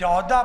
14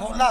16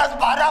10 12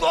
2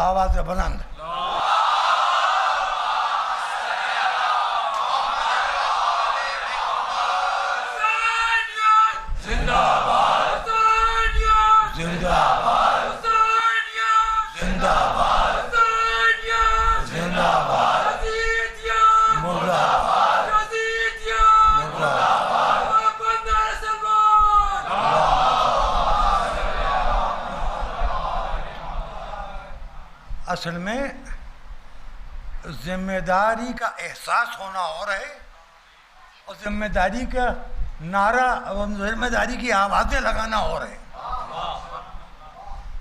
आवाज बुलंद। जिंदाबाद जिंदाबाद जिंदाबाद जिंदाबाद मुर्दाबाद असल में जिम्मेदारी का एहसास होना और है, और जिम्मेदारी का नारा और जिम्मेदारी की आवाज़ें लगाना और है।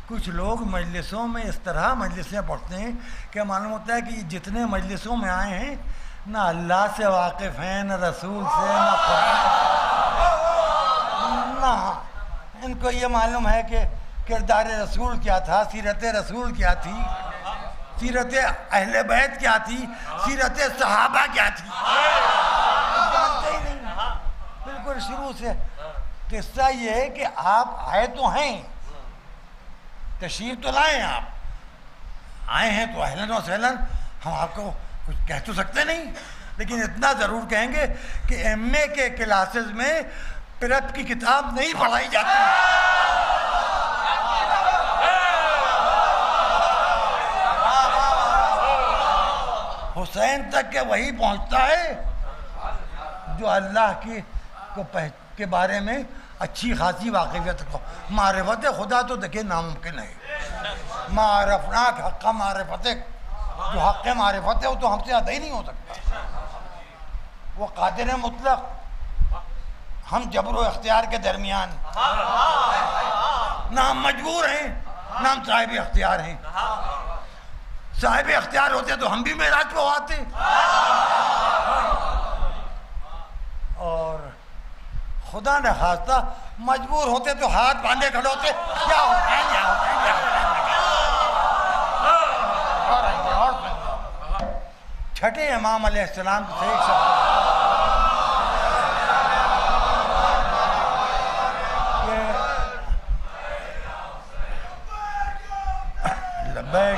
कुछ लोग मजलिसों में इस तरह मजलिसें पढ़ते हैं कि मालूम होता है कि जितने मजलिसों में आए हैं ना अल्लाह से वाकिफ़ हैं, ना रसूल से, ना ना इनको ये मालूम है कि किरदार रसूल क्या था, सीरत रसूल क्या थी, सीरत अहले बैत क्या थी, सीरत सहाबा क्या थी, जानते ही नहीं। बिल्कुल शुरू से किस्सा ये है कि आप आए तो हैं, तशरीफ तो लाएं, आप आए हैं तो अहलन व सहलन, हम आपको कुछ कह तो सकते नहीं, लेकिन इतना ज़रूर कहेंगे कि एमए के क्लासेस में पिरत की किताब नहीं पढ़ाई जाती। हुसैन तक के वही पहुंचता है जो अल्लाह के बारे में अच्छी खासी वाक़िफ़ियत को। मारिफत खुदा तो देखिए नामुमकिन है, मारफनाक हक़ मारिफत, जो हक़ मारिफत है वो तो हमसे अदा ही नहीं हो सकता। वो कादिर मुतलक, हम जबर व इख्तियार के दरमियान, ना हम मजबूर हैं ना हम साहिब इख्तियार हैं। साहिब इख्तियार होते तो हम भी मेराज पे आते, और खुदा ने खास्ता मजबूर होते तो हाथ बांधे खड़े होते, क्या होता है क्या होता है क्या होता है। छठे इमाम अलैहिस्सलाम से एक शब्द लब्बैक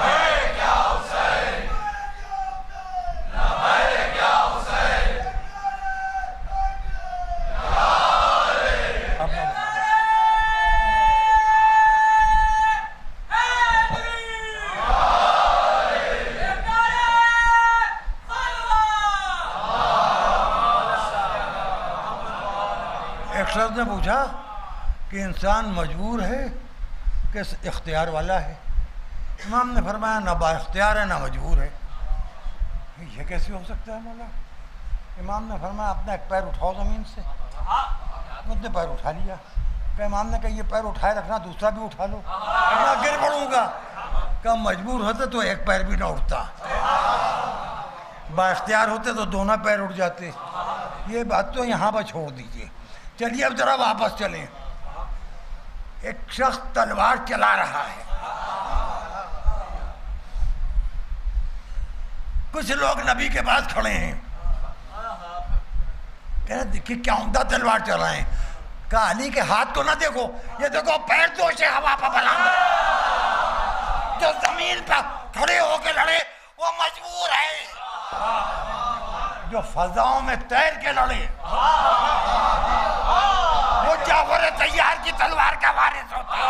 शख्स ने पूछा कि इंसान मजबूर है कि इख्तियार वाला है। इमाम ने फरमाया ना बाइख्तियार है ना मजबूर है। ये कैसे हो सकता है मौला? इमाम ने फरमाया अपना एक पैर उठाओ ज़मीन से। उसने पैर उठा लिया। कि इमाम ने कहा ये पैर उठाए रखना, दूसरा भी उठा लो, मैं गिर पड़ूंगा। कहा मजबूर होते तो एक पैर भी ना उठता, बाइख्तियार होते तो दोनों पैर उठ जाते। ये बात तो यहाँ पर छोड़ दीजिए, चलिए अब जरा वापस चलें। एक शख्स तलवार चला रहा है, कुछ लोग नबी के पास खड़े हैं, कह रहे देखिए क्या उम्दा तलवार चलाएं। कहा अली के हाथ को ना देखो, ये देखो पैर तो से हवा पर बुलंद, जो जमीन पर खड़े होकर लड़े वो मजबूर है, जो फजाओं में तैर के लड़े वो जाफर तैयार की तलवार का वारिस होता है।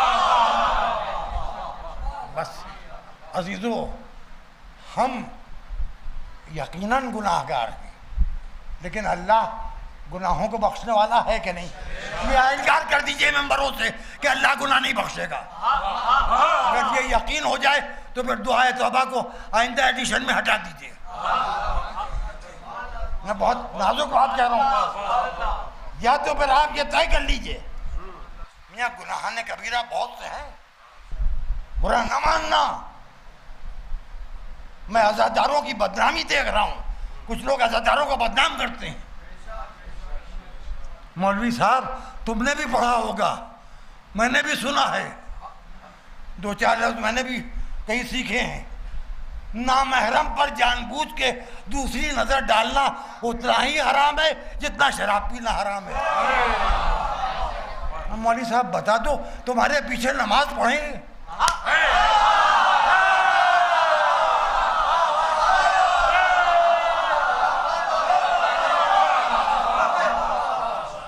बस अजीजों, हम यकीनन गुनाहगार हैं, लेकिन अल्लाह गुनाहों को बख्शने वाला है कि नहीं? ये इनकार कर दीजिए मेंबरों से कि अल्लाह गुनाह नहीं बख्शेगा। अगर ये यकीन हो जाए तो फिर दुआए तौबा को आइंदा एडिशन में हटा दीजिए। मैं बहुत नाजुक बात कह रहा हूँ, या तो फिर आप ये तय कर लीजिए मियाँ गुनाहाने कबीरा बहुत से हैं, बुरा न मानना। मैं अज़ादारों की बदनामी देख रहा हूँ, कुछ लोग अज़ादारों को बदनाम करते हैं। मौलवी साहब तुमने भी पढ़ा होगा, मैंने भी सुना है, दो चार लफ्ज़ मैंने भी कहीं सीखे हैं। नामहरम पर जानबूझ के दूसरी नजर डालना उतना ही हराम है जितना शराब पीना हराम है। मौलवी साहब बता दो, तुम्हारे पीछे नमाज पढ़े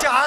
4